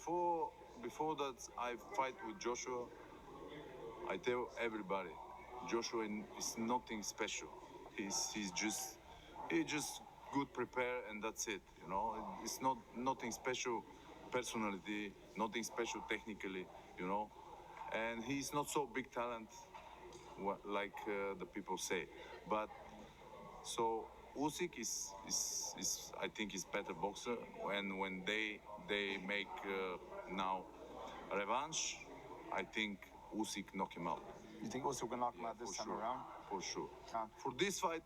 before that I fight with Joshua, I tell everybody, Joshua is nothing special. He's just good prepare and that's it. You know, it's nothing special, personality, nothing special technically. You know, and he's not so big talent, like the people say. But so Usyk is I think is better boxer. When they make now revanche, I think Usyk knock him out. You think Usyk will knock him out this time around? For sure. Huh. For this fight,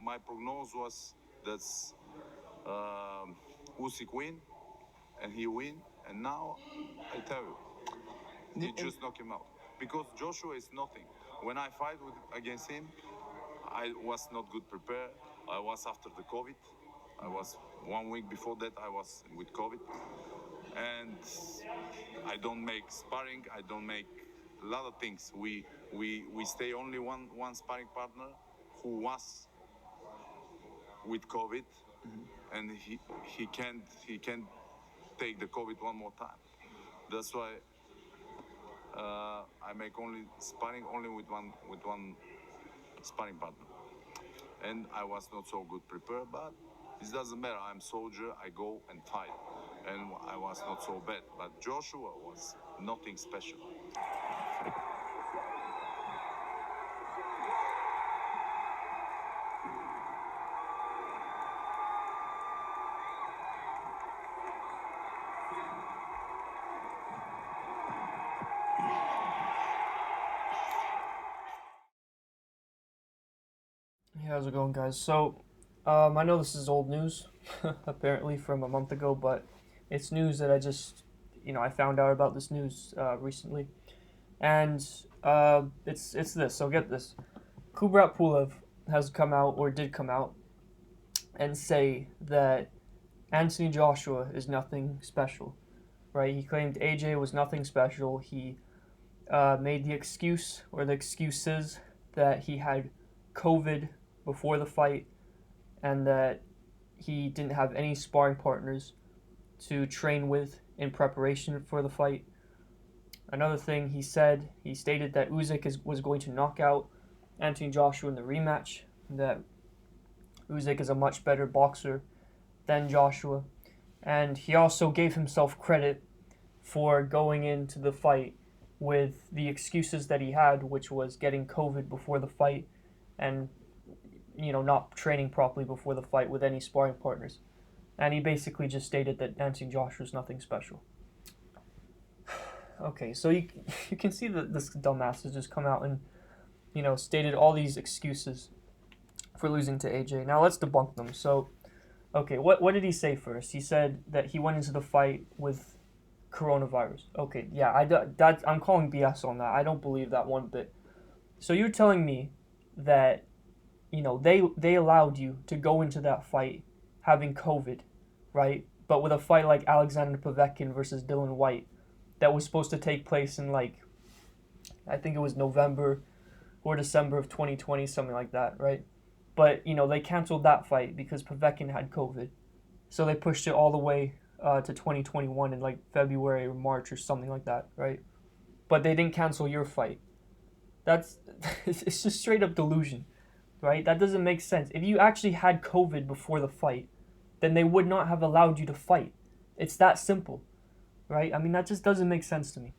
my prognose was that Usyk win, and he win. And now I tell you, he just knock him out because Joshua is nothing. When I fight against him, I was not good prepared. I was after the COVID. I was 1 week before that. I was with COVID, and I don't make sparring. I don't make a lot of things. We stay only one sparring partner who was with COVID, and he can't take the COVID one more time. That's why I make only sparring only with one sparring partner, and I was not so good prepared, but it doesn't matter. I'm soldier. I go and fight, and I was not so bad. But Joshua was nothing special. Hey, how's it going, guys? So, I know this is old news, apparently from a month ago, but it's news that I just, I found out about this news recently, and it's this. So get this: Kubrat Pulev has come out, or did come out, and say that Anthony Joshua is nothing special, right? He claimed AJ was nothing special. He made the excuse, or the excuses, that he had COVID before the fight, and that he didn't have any sparring partners to train with in preparation for the fight. Another thing he stated that Usyk was going to knock out Anthony Joshua in the rematch, that Usyk is a much better boxer than Joshua, and he also gave himself credit for going into the fight with the excuses that he had, which was getting COVID before the fight and not training properly before the fight with any sparring partners. And he basically just stated that Anthony Joshua is nothing special. Okay, so you can see that this dumbass has just come out and, stated all these excuses for losing to AJ. Now let's debunk them. So, okay, what did he say first? He said that he went into the fight with coronavirus. Okay, yeah, I'm calling BS on that. I don't believe that one bit. So you're telling me that they allowed you to go into that fight having COVID, right? But with a fight like Alexander Povetkin versus Dylan White that was supposed to take place in I think it was November or December of 2020, something like that, right? But, they canceled that fight because Povetkin had COVID. So they pushed it all the way to 2021 in February or March or something like that, right? But they didn't cancel your fight. It's just straight up delusion. Right? That doesn't make sense. If you actually had COVID before the fight, then they would not have allowed you to fight. It's that simple, right? I mean, that just doesn't make sense to me.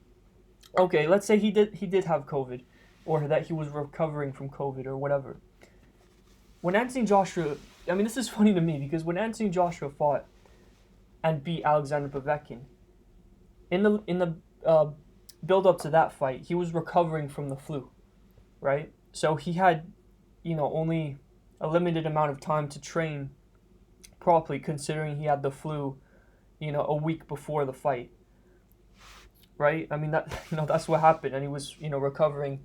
Okay, let's say he did have COVID, or that he was recovering from COVID or whatever. When Anthony Joshua, I mean, this is funny to me because when Anthony Joshua fought and beat Alexander Povetkin, in the build up to that fight, he was recovering from the flu, right? So he had only a limited amount of time to train properly, considering he had the flu, a week before the fight, right? I mean, that's what happened, and he was, recovering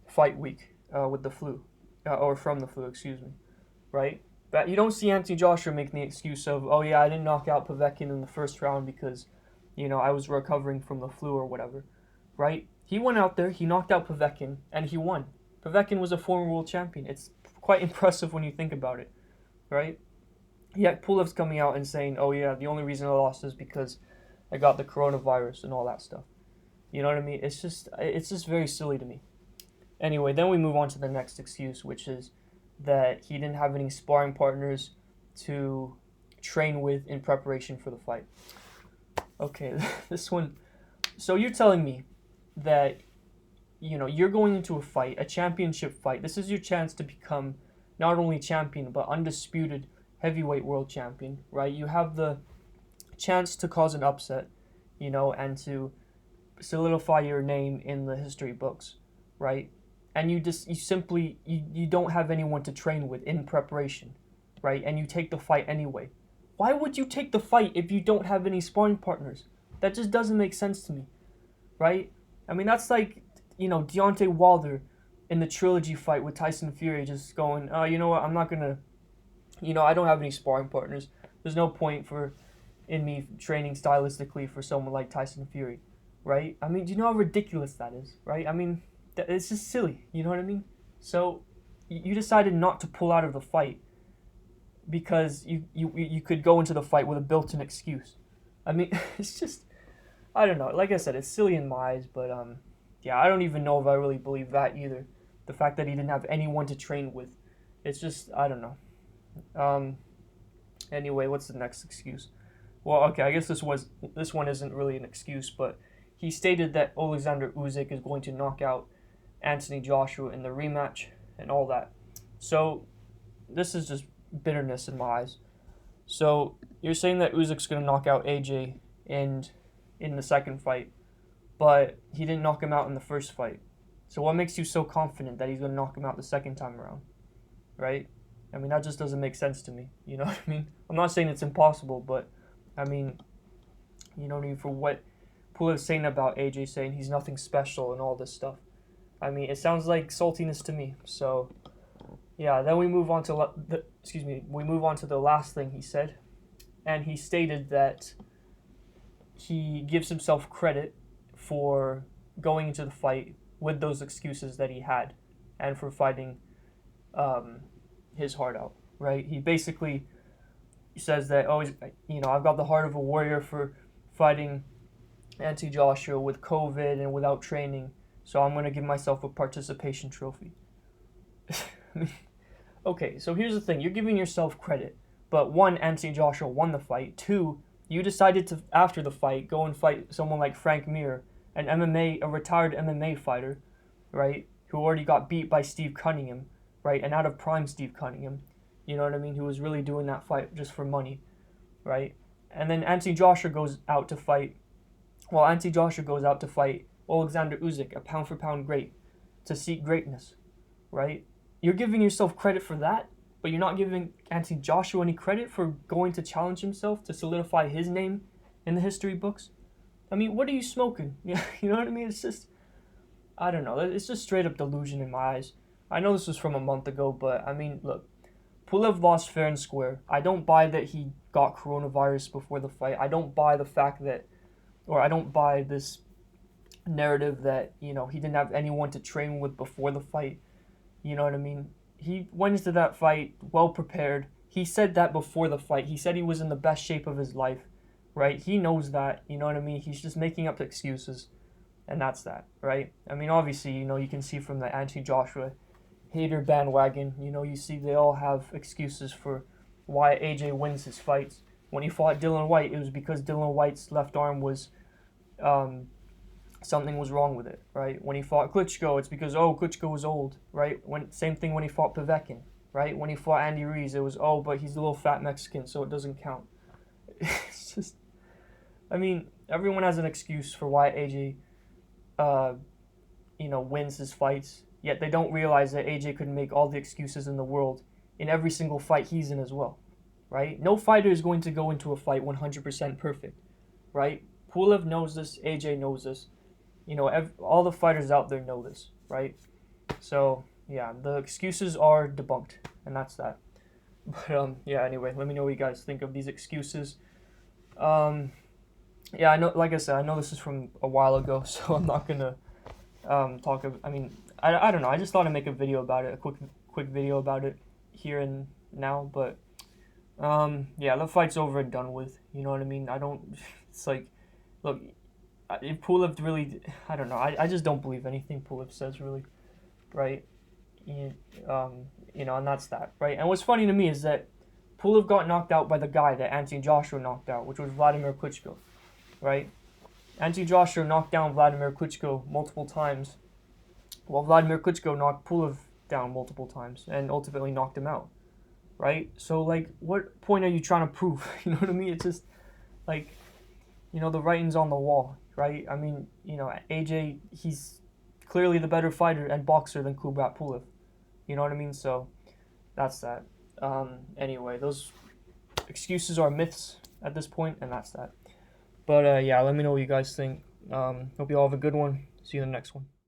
fight week with the flu, or from the flu, excuse me, right? But you don't see Anthony Joshua making the excuse of, oh yeah, I didn't knock out Povetkin in the first round because, I was recovering from the flu or whatever, right? He went out there, he knocked out Povetkin, and he won. Povetkin was a former world champion. It's quite impressive when you think about it, right? Yet Pulev's coming out and saying, oh yeah, the only reason I lost is because I got the coronavirus and all that stuff. You know what I mean? It's just very silly to me. Anyway, then we move on to the next excuse, which is that he didn't have any sparring partners to train with in preparation for the fight. Okay, this one. So you're telling me that, you know, you're going into a fight, a championship fight. This is your chance to become not only champion, but undisputed heavyweight world champion, right? You have the chance to cause an upset, you know, and to solidify your name in the history books, right? And you don't have anyone to train with in preparation, right? And you take the fight anyway. Why would you take the fight if you don't have any sparring partners? That just doesn't make sense to me, right? I mean, that's like, you know, Deontay Wilder in the trilogy fight with Tyson Fury just going, you know what, I'm not gonna, you know, I don't have any sparring partners. There's no point in me training stylistically for someone like Tyson Fury, right? I mean, do you know how ridiculous that is, right? I mean, it's just silly, you know what I mean? So you decided not to pull out of the fight because you could go into the fight with a built-in excuse. I mean, it's just, I don't know. Like I said, it's silly in my eyes, but yeah, I don't even know if I really believe that either. The fact that he didn't have anyone to train with, it's just, I don't know. Anyway, what's the next excuse? Well, okay, I guess this one isn't really an excuse, but he stated that Alexander Usyk is going to knock out Anthony Joshua in the rematch and all that. So this is just bitterness in my eyes. So you're saying that Usyk's going to knock out AJ in the second fight, but he didn't knock him out in the first fight. So what makes you so confident that he's going to knock him out the second time around, right? I mean, that just doesn't make sense to me. You know what I mean? I'm not saying it's impossible, but I mean, you know what I mean? For what Pulev's saying about AJ, saying he's nothing special and all this stuff. I mean, it sounds like saltiness to me. So, yeah. Then we move on to the last thing he said, and he stated that he gives himself credit for going into the fight with those excuses that he had, and for fighting his heart out. Right? He basically says that, I've got the heart of a warrior for fighting Anthony Joshua with COVID and without training, so I'm going to give myself a participation trophy. I mean, okay, so here's the thing. You're giving yourself credit, but one, Anthony Joshua won the fight. Two, you decided to, after the fight, go and fight someone like Frank Mir, a retired MMA fighter, right, who already got beat by Steve Cunningham, right, and out of prime Steve Cunningham, you know what I mean, who was really doing that fight just for money, right? And then Anthony Joshua goes out to fight Alexander Usyk, a pound-for-pound great, to seek greatness, right? You're giving yourself credit for that, but you're not giving Anthony Joshua any credit for going to challenge himself to solidify his name in the history books? I mean, what are you smoking? Yeah, you know what I mean? It's just, I don't know. It's just straight up delusion in my eyes. I know this was from a month ago, but I mean, look, Pulev lost fair and square. I don't buy that he got coronavirus before the fight. I don't buy I don't buy this narrative that, you know, he didn't have anyone to train with before the fight. You know what I mean? He went into that fight well prepared. He said that before the fight. He said he was in the best shape of his life, right? He knows that, you know what I mean? He's just making up excuses, and that's that, right? I mean, obviously, you know, you can see from the Anthony Joshua hater bandwagon, you know, you see they all have excuses for why AJ wins his fights. When he fought Dillian Whyte, it was because Dillian Whyte's left arm was, something was wrong with it, right? When he fought Klitschko, it's because, Klitschko was old, right? Same thing when he fought Povetkin, right? When he fought Andy Ruiz, it was, but he's a little fat Mexican, so it doesn't count. It's just, I mean, everyone has an excuse for why AJ, wins his fights, yet they don't realize that AJ could make all the excuses in the world in every single fight he's in as well, right? No fighter is going to go into a fight 100% perfect, right? Pulev knows this, AJ knows this, you know, all the fighters out there know this, right? So, yeah, the excuses are debunked, and that's that. But, anyway, let me know what you guys think of these excuses. I know, like I said, I know this is from a while ago, so I'm not gonna I don't know. I just thought I'd make a video about it, a quick video about it here and now. But the fight's over and done with. You know what I mean? It's like look, if Pulev really, I don't know. I just don't believe anything Pulev says, really, right? And that's that, right? And what's funny to me is that Pulev got knocked out by the guy that Anthony Joshua knocked out, which was Vladimir Klitschko, right? Anthony Joshua knocked down Vladimir Klitschko multiple times, while Vladimir Klitschko knocked Pulev down multiple times and ultimately knocked him out, right? So, like, what point are you trying to prove? You know what I mean? It's just, like, the writing's on the wall, right? I mean, AJ, he's clearly the better fighter and boxer than Kubrat Pulev. You know what I mean? So, that's that. Anyway, those excuses are myths at this point, and that's that. But, yeah, let me know what you guys think. Hope you all have a good one. See you in the next one.